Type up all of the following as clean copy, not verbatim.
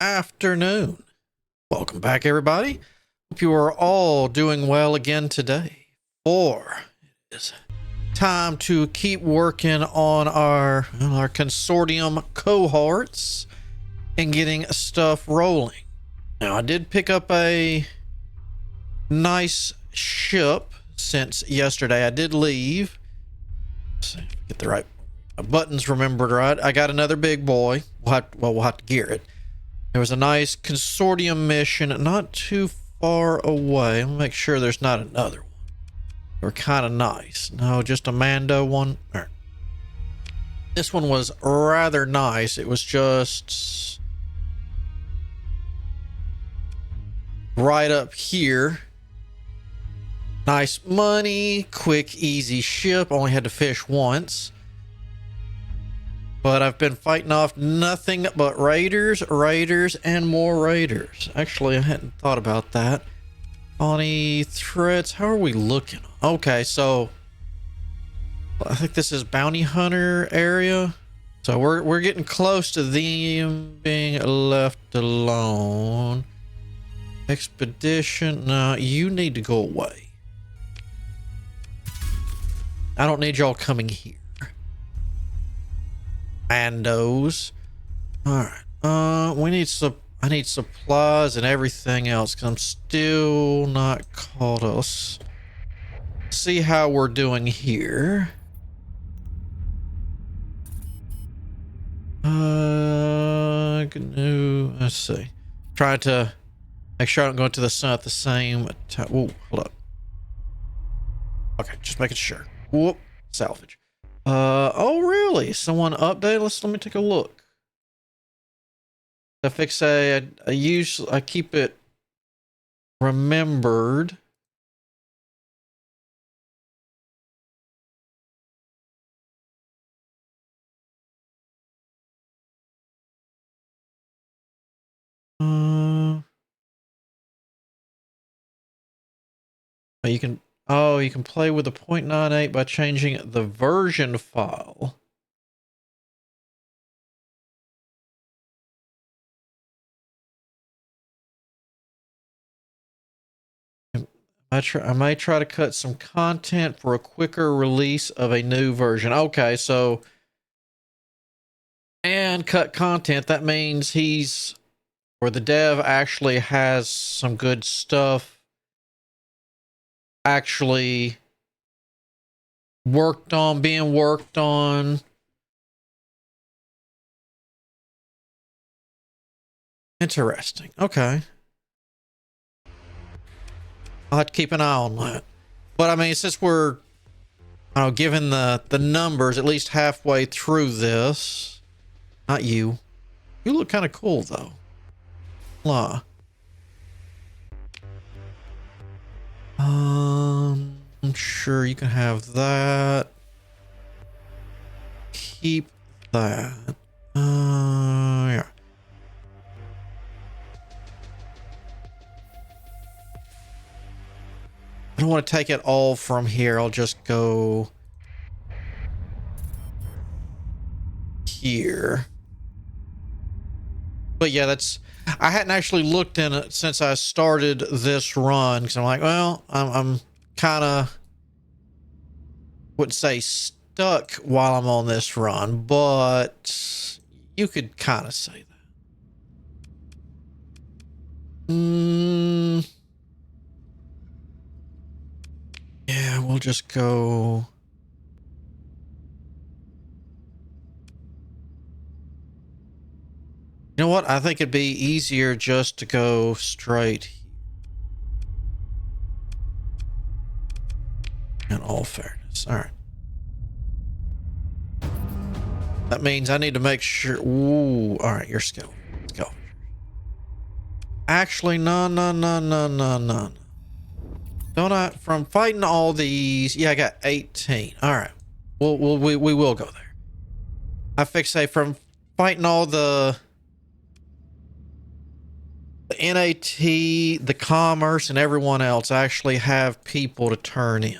Afternoon. Welcome back, everybody. Hope you are all doing well again today. For it is time to keep working on our consortium cohorts and getting stuff rolling. Now, I did pick up a nice ship since yesterday. I did leave. Let's see if I get the right buttons remembered right. I got another big boy. We'll have to gear it. There was a nice consortium mission not too far away. I'll make sure there's not another one. They're kind of nice. No, just a Mando one. All right. This one was rather nice. It was just right up here. Nice money, quick, easy ship. Only had to fish once. But I've been fighting off nothing but raiders, and more raiders. Actually, I hadn't thought about that. Colony threats. How are we looking? Okay, so I think this is bounty hunter area. So we're getting close to them being left alone. Expedition. No, you need to go away. I don't need y'all coming here. Mandos. All right. We need I need supplies and everything else because I'm still not caught up. Let's see how we're doing here. Let's see. Try to make sure I don't go into the sun at the same time. Whoa, hold up. Okay, just making sure. Whoop, salvage. Oh really? Someone updated? Let me take a look. I fix I keep it remembered. You can play with the 0.98 by changing the version file. I may try to cut some content for a quicker release of a new version. Okay, so and cut content, that means the dev actually has some good stuff actually being worked on. Interesting. Okay. I'll have to keep an eye on that. But I mean, since we're given the numbers at least halfway through this. Not you. You look kind of cool though. La. I'm sure you can have that. Keep that. Yeah. I don't want to take it all from here. I'll just go here. But yeah, I hadn't actually looked in it since I started this run because I'm like, well, I'm kind of wouldn't say stuck while I'm on this run, but you could kind of say that. Yeah, we'll just go. You know what? I think it'd be easier just to go straight. In all fairness. All right. That means I need to make sure. Ooh, all right, you're skilled. Let's go. Actually, no. Don't I? From fighting all these, yeah, I got 18. All right. We will go there. I fixate from fighting all the NAT, the commerce, and everyone else. I actually have people to turn in.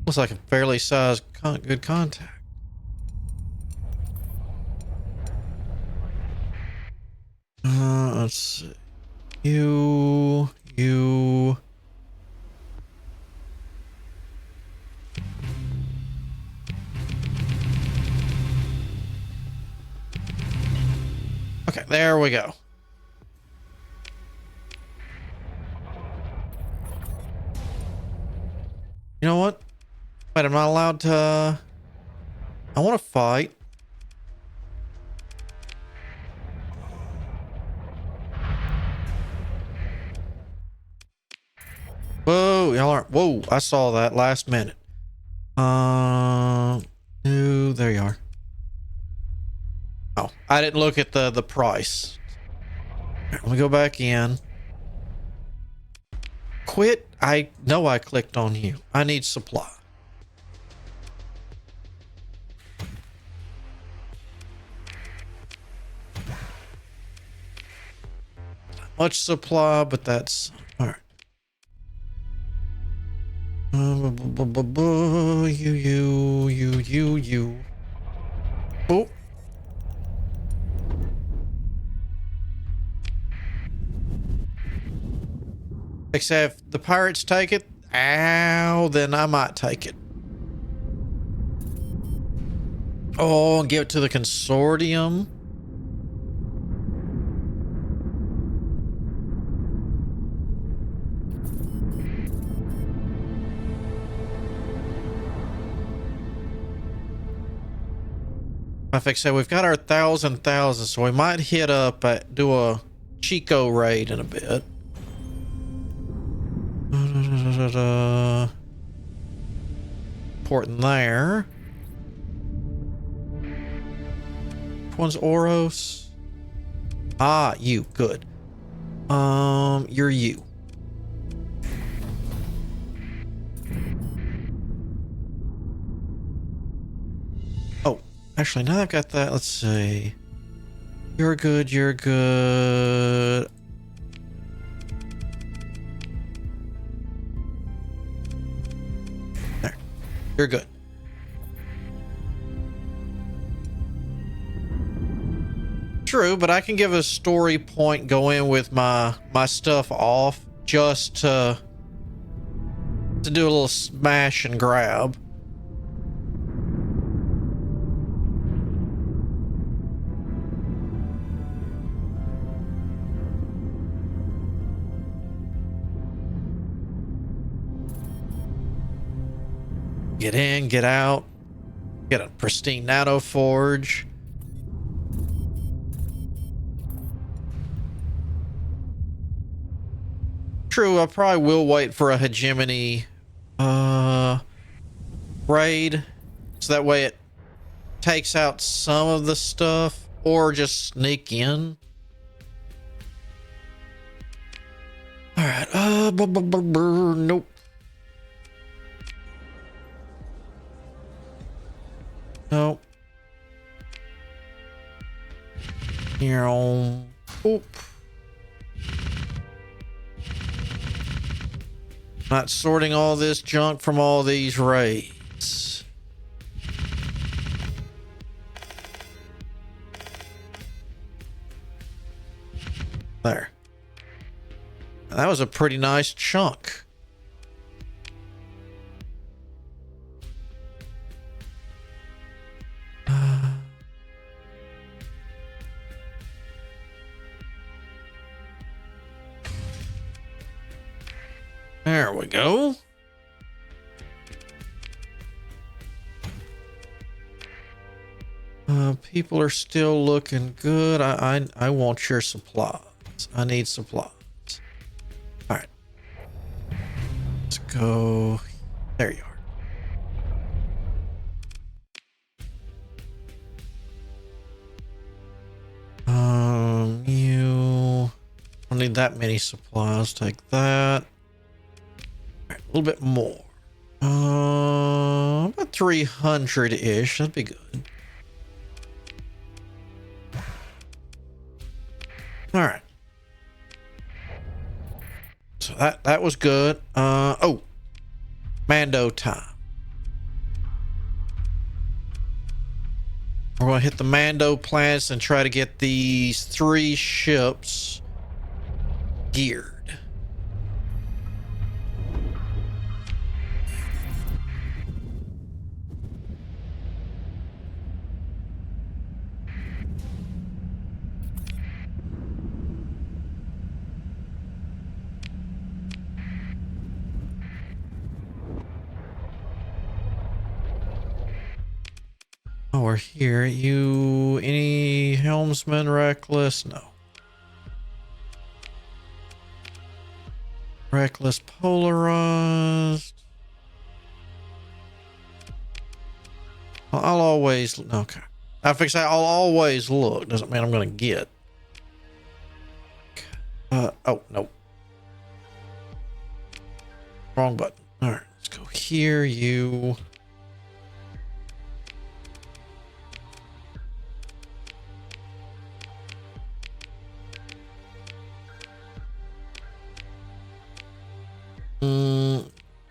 Looks like a fairly sized good contact. Let's see. You. Okay, there we go. You know what? Wait, I'm not allowed to... I want to fight. Whoa, y'all aren't... Whoa, I saw that last minute. No, there you are. Oh, I didn't look at the price. Let me go back in. Quit. I know I clicked on you. I need supply. Not much supply, but that's all right. You. Oh. Except if the pirates take it, ow, then I might take it. Oh, and give it to the Consortium. Like I said, we've got our thousand, so we might hit up do a Chico raid in a bit. Port in there. Which one's Oros? Ah, you. Good. You're you. Oh, actually, now I've got that. Let's see. You're good. You're good. There. You're good. True, but I can give a story point, go in with my stuff off just to do a little smash and grab. Get in, get out, get a pristine nano forge. True, I probably will wait for a hegemony raid, so that way it takes out some of the stuff, or just sneak in. All right, nope. Nope. Here on. Oop. Not sorting all this junk from all these raids. There. That was a pretty nice chunk. There we go. People are still looking good. I want your supplies. I need supplies. All right. Let's go. There you are. You don't need that many supplies. Take that. A little bit more. About 300-ish. That'd be good. All right. So that was good. Oh, Mando time. We're going to hit the Mando planets and try to get these 3 ships geared. Oh, we're here. You, any helmsman reckless? No. Reckless polarized. I'll always, okay. I fix that. I'll always look. Doesn't mean I'm going to get. Oh, no. Wrong button. All right, let's go here. You.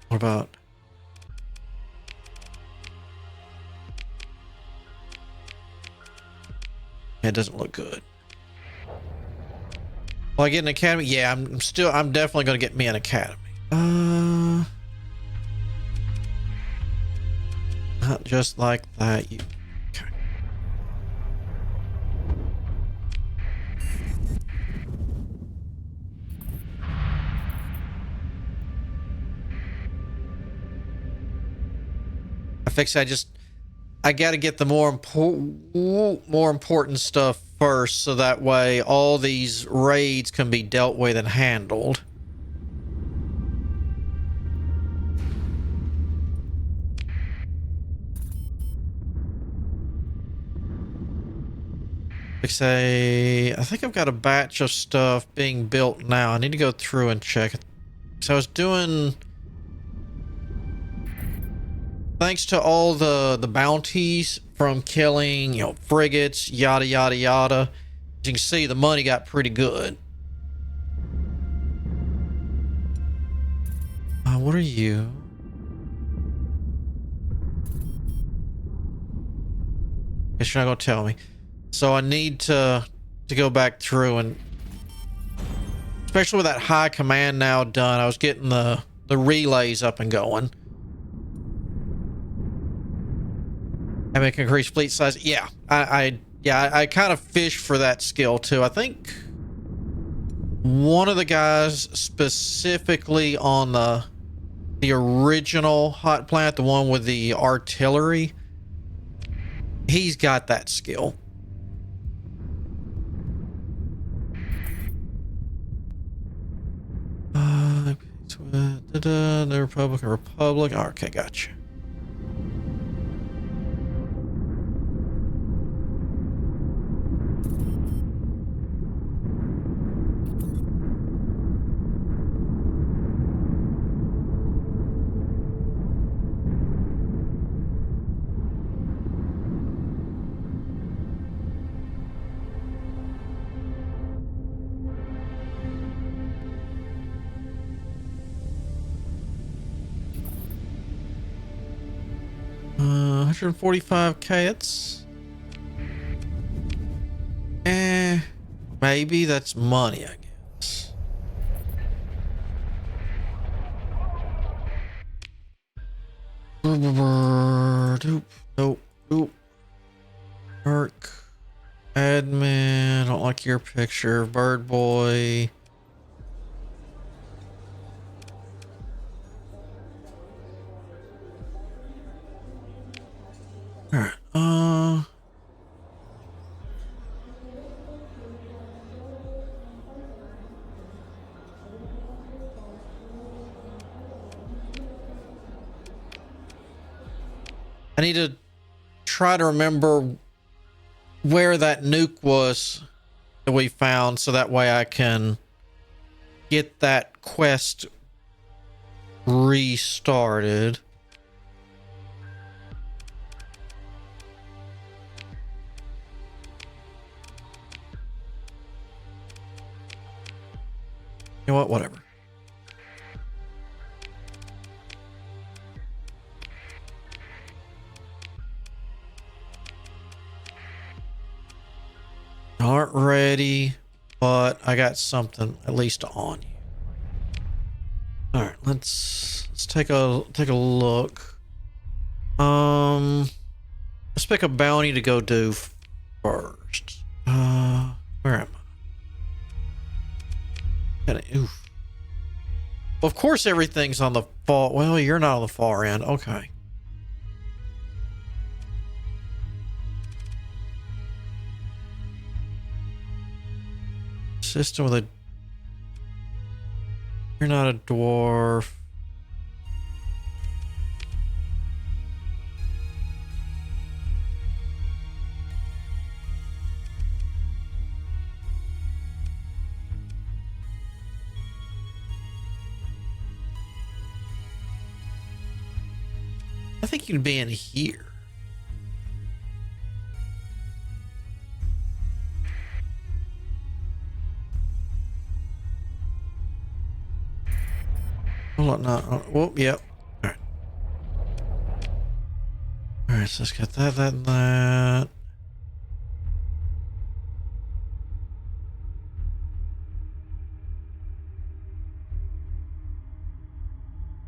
What about? It doesn't look good. Will I get an academy? Yeah, I'm definitely going to get me an academy. Not just like that. You. Okay. I got to get the more important stuff first, so that way all these raids can be dealt with and handled. I think I've got a batch of stuff being built now. I need to go through and check it. So I was doing, thanks to all the bounties from killing, you know, frigates, yada yada yada. As you can see, the money got pretty good. What are you? Guess you're not gonna tell me. So I need to go back through, and especially with that high command now done, I was getting the relays up and going. I make increased fleet size. Yeah, I kind of fish for that skill too. I think one of the guys specifically on the original hot plant, the one with the artillery, he's got that skill. The Republic. Oh, okay, gotcha. $145K. It's maybe that's money, I guess. Nope. Work. Admin. I don't like your picture. Bird boy. All right. I need to try to remember where that nuke was that we found, so that way I can get that quest restarted. You know what? Whatever. aren't ready, but I got something at least on you. All right, let's take a look. Let's pick a bounty to go do first. Where am I? Oof. Of course, everything's on the far. Well, you're not on the far end. Okay. System with a. You're not a dwarf. I think you'd be in here. Hold on, no. Whoop, yep. All right. All right, so let's get that, and that.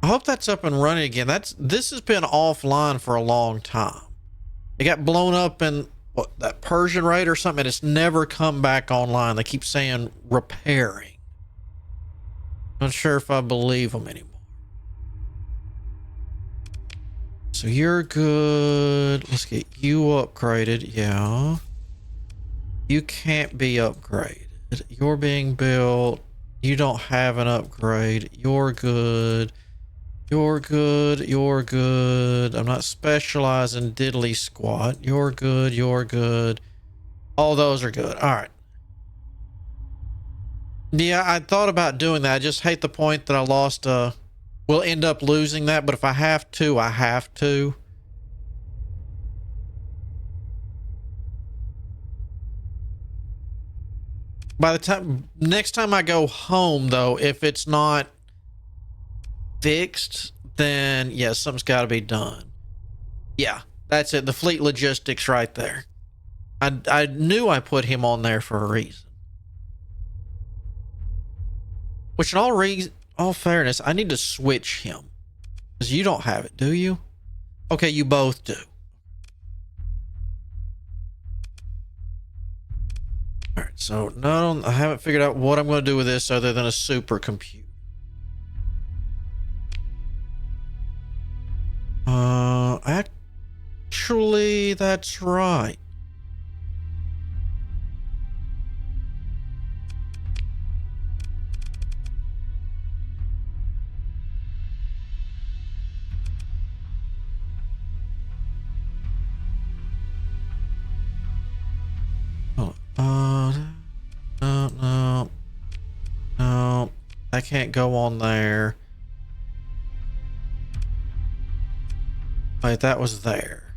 I hope that's up and running again. This has been offline for a long time. It got blown up in what, that Persian raid or something, and it's never come back online. They keep saying repairing. Not sure if I believe them anymore. So you're good. Let's get you upgraded. Yeah. You can't be upgraded. You're being built. You don't have an upgrade. You're good. You're good. You're good. I'm not specializing diddly squat. You're good. You're good. All those are good. All right. Yeah, I thought about doing that. I just hate the point that I lost. We'll end up losing that, but if I have to, I have to. By the time, next time I go home, though, if it's not fixed, then yeah, something's got to be done. Yeah, that's it. The fleet logistics right there. I knew I put him on there for a reason. Which in all fairness, I need to switch him. Because you don't have it, do you? Okay, you both do. Alright, so no, I haven't figured out what I'm going to do with this other than a supercomputer. Actually, that's right. No, I can't go on there. Wait, that was there.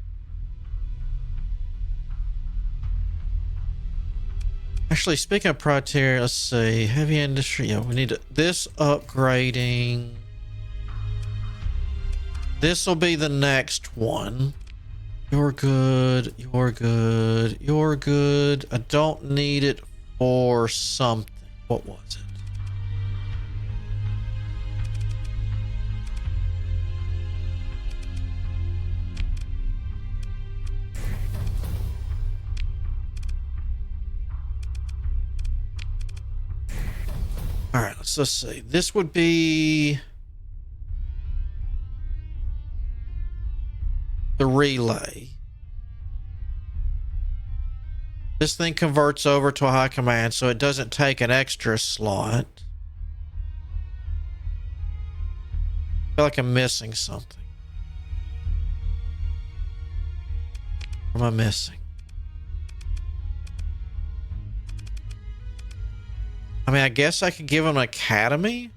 Actually, speaking of criteria, let's see. Heavy industry. Yeah, we need this upgrading. This will be the next one. You're good. You're good. You're good. I don't need it for something. What was it? All right, let's see. This would be the relay. This thing converts over to a high command, so it doesn't take an extra slot. I feel like I'm missing something. What am I missing? I mean, I guess I could give him an academy.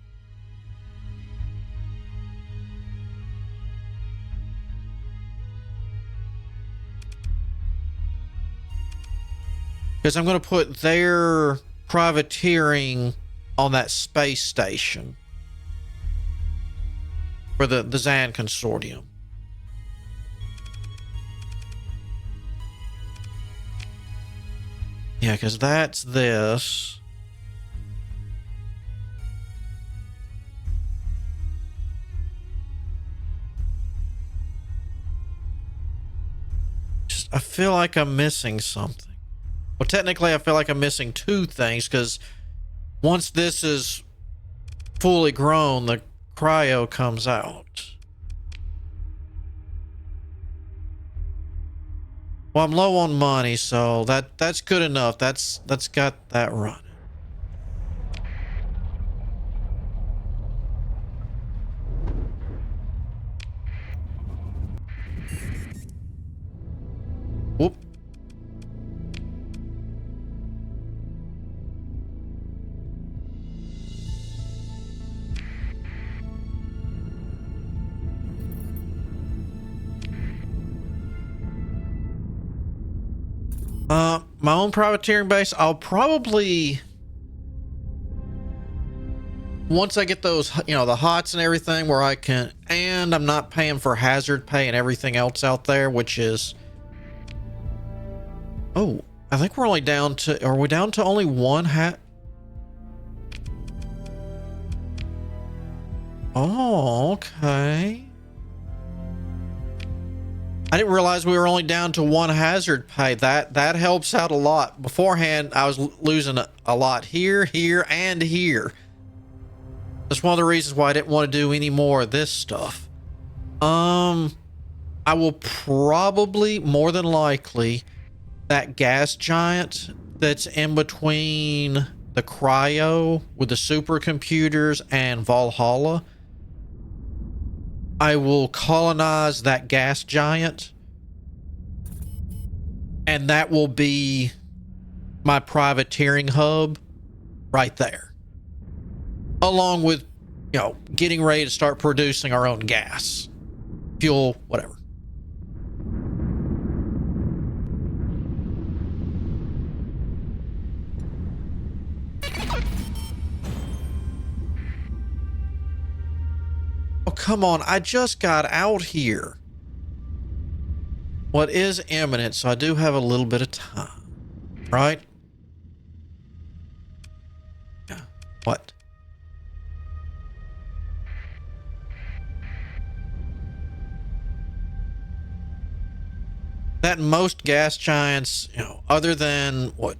Because I'm going to put their privateering on that space station for the Zann Consortium. Yeah, because that's this. Just, I feel like I'm missing something. Well, technically, I feel like I'm missing two things, because once this is fully grown, the cryo comes out. Well, I'm low on money, so that's good enough. That's got that running. Whoop. My own privateering base, I'll probably, once I get those, you know, the HOTS and everything where I can, and I'm not paying for hazard pay and everything else out there, which is, oh, I think we're only down to, are we down to only one hat? Oh, okay. I didn't realize we were only down to one hazard pay. That helps out a lot. Beforehand, I was losing a lot here, and here. That's one of the reasons why I didn't want to do any more of this stuff. I will probably, more than likely, that gas giant that's in between the cryo with the supercomputers and Valhalla, I will colonize that gas giant, and that will be my privateering hub right there, along with, you know, getting ready to start producing our own gas, fuel, whatever. Oh, come on. I just got out here. What is imminent, so I do have a little bit of time, right? Yeah. What? That most gas giants, you know, other than what,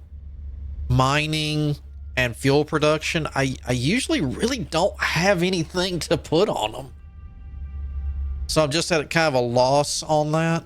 mining and fuel production, I usually really don't have anything to put on them. So I'm just at kind of a loss on that.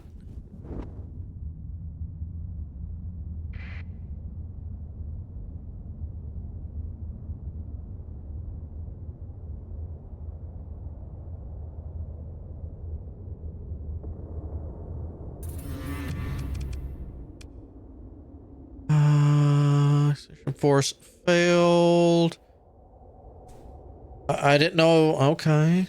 Station force failed. I didn't know. Okay.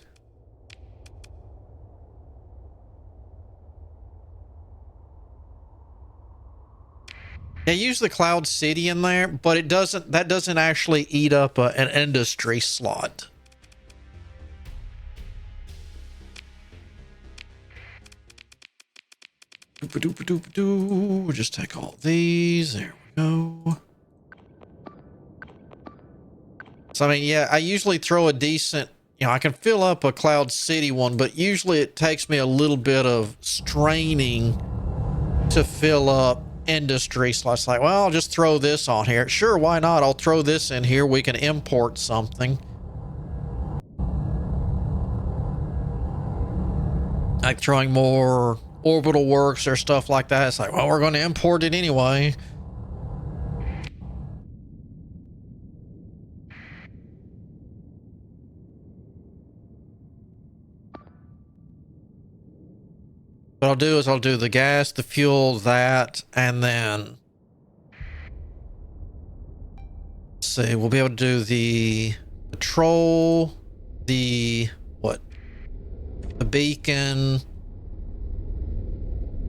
They use the Cloud City in there, but it doesn't. That doesn't actually eat up an industry slot. Just take all these. There we go. So I mean, yeah, I usually throw a decent. You know, I can fill up a Cloud City one, but usually it takes me a little bit of straining to fill up industry slots. Like, well, I'll just throw this on here. Sure, why not? I'll throw this in here. We can import something. Like throwing more orbital works or stuff like that. It's like, well, we're going to import it anyway. What I'll do is I'll do the gas, the fuel, that, and then let's see, we'll be able to do the patrol, the what? The beacon,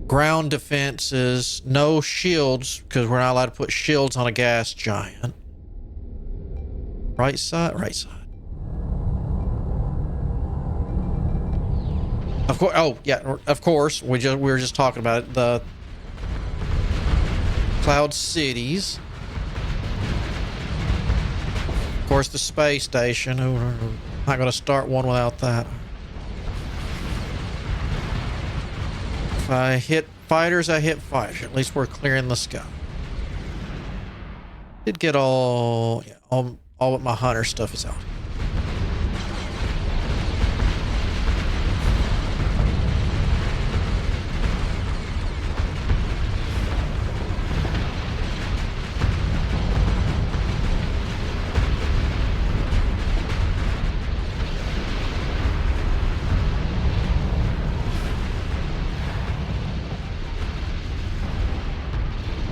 ground defenses, no shields, because we're not allowed to put shields on a gas giant. Right side, right side. Of course. Oh, yeah. Of course. We were just talking about it. The Cloud Cities. course, the space station. Ooh, not going to start one without that. If I hit fighters, I hit fighters. At least we're clearing the sky. Did get all but my hunter stuff is out.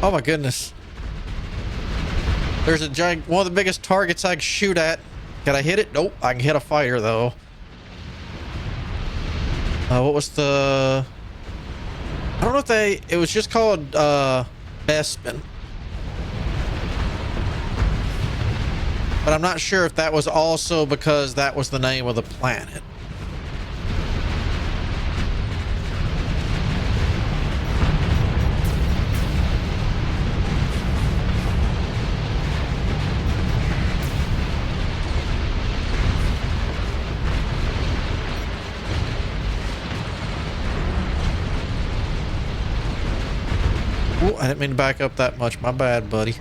Oh my goodness. There's a giant, one of the biggest targets I can shoot at. Can I hit it? Nope. I can hit a fighter though. What was the... I don't know if it was just called Bespin. But I'm not sure if that was also because that was the name of the planet. Ooh, I didn't mean to back up that much. My bad, buddy.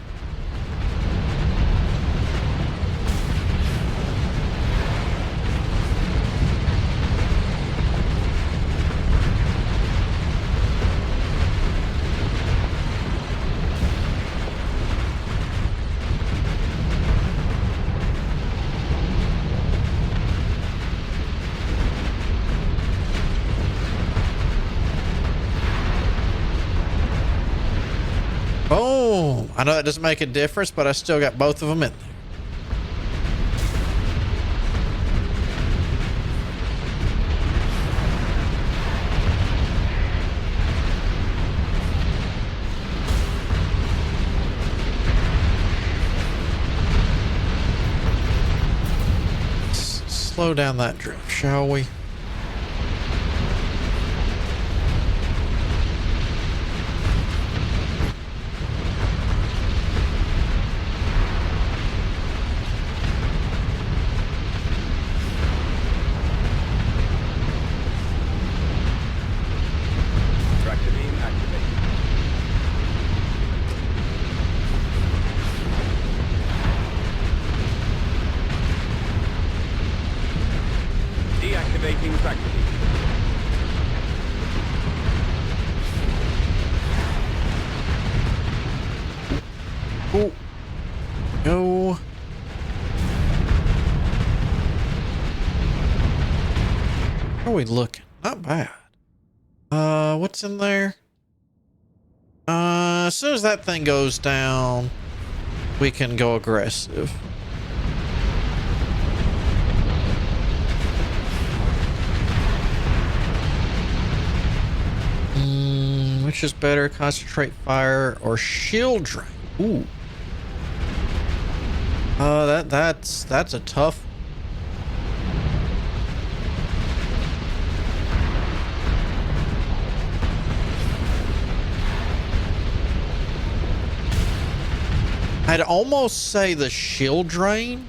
Boom! I know that doesn't make a difference, but I still got both of them in there. Slow down that drift, shall we? Deactivating tractor beam. Oh, go. How are we looking? Not bad. What's in there? As soon as that thing goes down, we can go aggressive. Which is better, concentrate fire or shield drain? Ooh. That's a tough. I'd almost say the shield drain.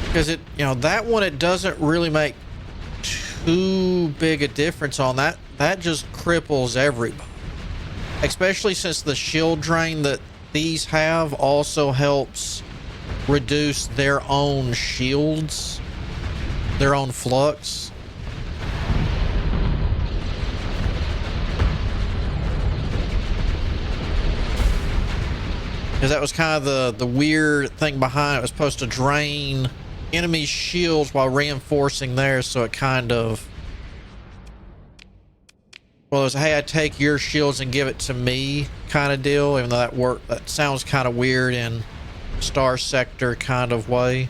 Because it, you know, that one, it doesn't really make too big a difference on that. That just cripples everybody. Especially since the shield drain that these have also helps reduce their own shields, their own flux. Because that was kind of the weird thing behind it. It was supposed to drain enemy shields while reinforcing theirs, so it kind of, well, it was, hey, I take your shields and give it to me kind of deal, even though that sounds kind of weird in Starsector kind of way.